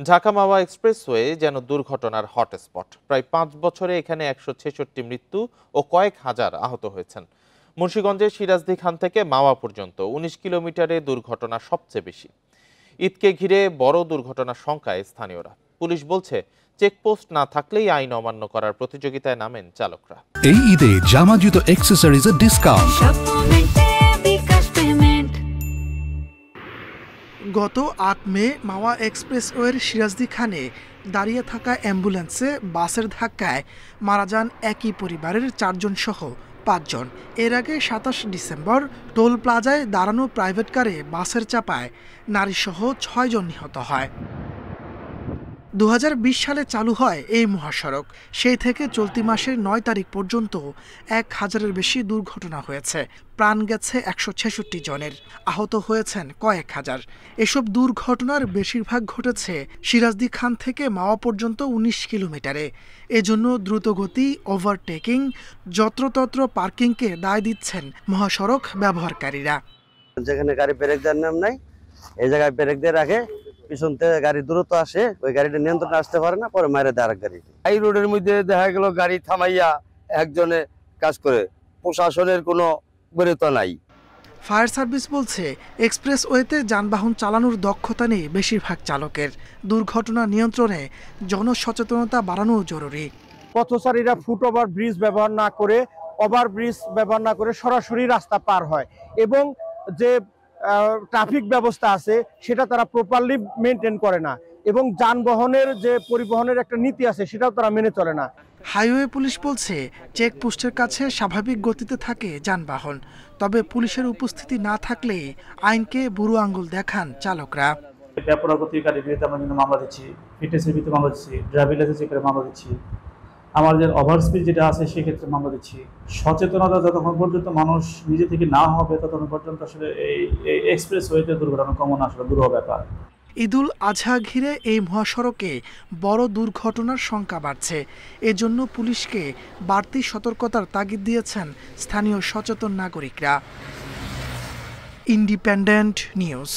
ঢাকা মাওয়া expressway যেন দুর্ঘটনার hotspot. প্রায় 5 বছরে এখানে 166 মৃত্যু ও কয়েক হাজার আহত হয়েছেন। মুন্সিগঞ্জের সিরাজদি খান থেকে মাওয়া পর্যন্ত 19 কিলোমিটারে দুর্ঘটনা সবচেয়ে বেশি। ঈদকে ঘিরে বড় দুর্ঘটনার শঙ্কায় স্থানীয়রা। পুলিশ বলছে, চেকপোস্ট না থাকলেই আইন অমান্য করার প্রতিযোগিতায় নামেন চালকরা। এই ঈদে জামা জুতো অ্যাক্সেসরিজের ডিসকাউন্ট। গত 8 মে মাওয়া এক্সপ্রেসওয়ের সিরাজদি খানে দাঁড়িয়ে থাকা অ্যাম্বুলেন্সে বাসের ধাক্কায় মারা যান একই পরিবারের 4 জন সহ 5 জন। এর আগে 27 ডিসেম্বর টোল প্লাজায় দাঁড়ানো প্রাইভেট কারে বাসের চাপায় নারীসহ 6 জন নিহত হয়। 2020 সালে চালু হয় এই মহাসড়ক। সেই থেকে চলতি মাসের 9 তারিখ পর্যন্ত 1000-এর বেশি দুর্ঘটনা হয়েছে। প্রাণ গেছে 166 জনের, আহত হয়েছেন কয়েক হাজার। এসব দুর্ঘটনার বেশিরভাগ ঘটেছে সিরাজদি খান থেকে মাওয়া পর্যন্ত 19 কিলোমিটারে। এজন্য দ্রুতগতি, ওভারটেকিং, যত্রতত্র পার্কিংকে দায় দিচ্ছেন মহাসড়ক ব্যবহারকারীরা। যেখানে গাড়ি ব্রেক দেওয়ার নাম নাই, এই জায়গায় ব্রেক দিয়ে রাখে, পিছন থেকে গাড়ি দ্রুত আসে, ওই গাড়িটা নিয়ন্ত্রণে আসতে পারে না, পরে মারে দেয় আরেক গাড়ি। এই রোডের মধ্যে দেখা গেল গাড়ি থামাইয়া একজনে কাজ করে, প্রশাসনের কোনো বেরোতা নাই। ফায়ার সার্ভিস বলছে, এক্সপ্রেসওয়েতে যানবাহন চালানোর দক্ষতা নেই বেশিরভাগ চালকের। দুর্ঘটনা নিয়ন্ত্রণে জনসচেতনতা বাড়ানো জরুরি। পথচারীরা ফুটওভার ব্রিজ ব্যবহার না করে, ওভারব্রিজ ব্যবহার না করে সরাসরি রাস্তা পার হয়, এবং যে ট্রাফিক ব্যবস্থা আছে সেটা তারা প্রপারলি মেনটেন করে না, এবং যানবাহনের যে পরিবহনের একটা নীতি আছে সেটাও তারা মেনে চলে না। হাইওয়ে পুলিশ বলছে, চেকপোস্টের কাছে স্বাভাবিক গতিতে থাকে যানবাহন, তবে পুলিশের উপস্থিতি না থাকলে আইনকে বুড়ো আঙ্গুল দেখান চালকরা। বেপরোয়া গাড়ির বিরুদ্ধে আমরা কিন্তু মামলা দিচ্ছি, ফিটনেসের বিরুদ্ধে মামলা দিচ্ছি, ড্রাইভিং লাইসেন্স চেকের মামলা দিচ্ছি, আমাদের ওভার স্পিড যেটা আছে সেক্ষেত্রে মামলা দিচ্ছি। সচেতনতা যতক্ষণ পর্যন্ত মানুষ নিজে থেকে না হবে ততক্ষণ পর্যন্ত আসলে এই এক্সপ্রেসওয়েতে দুর্ঘটনা কমানো আসলে দুরূহ ব্যাপার। ঈদুল আজহা ঘিরে এই মহাসড়কে বড় দুর্ঘটনার শঙ্কা বাড়ছে। এজন্য পুলিশকে বাড়তি সতর্কতার তাগিদ দিয়েছেন স্থানীয় সচেতন নাগরিকরা। Independent news.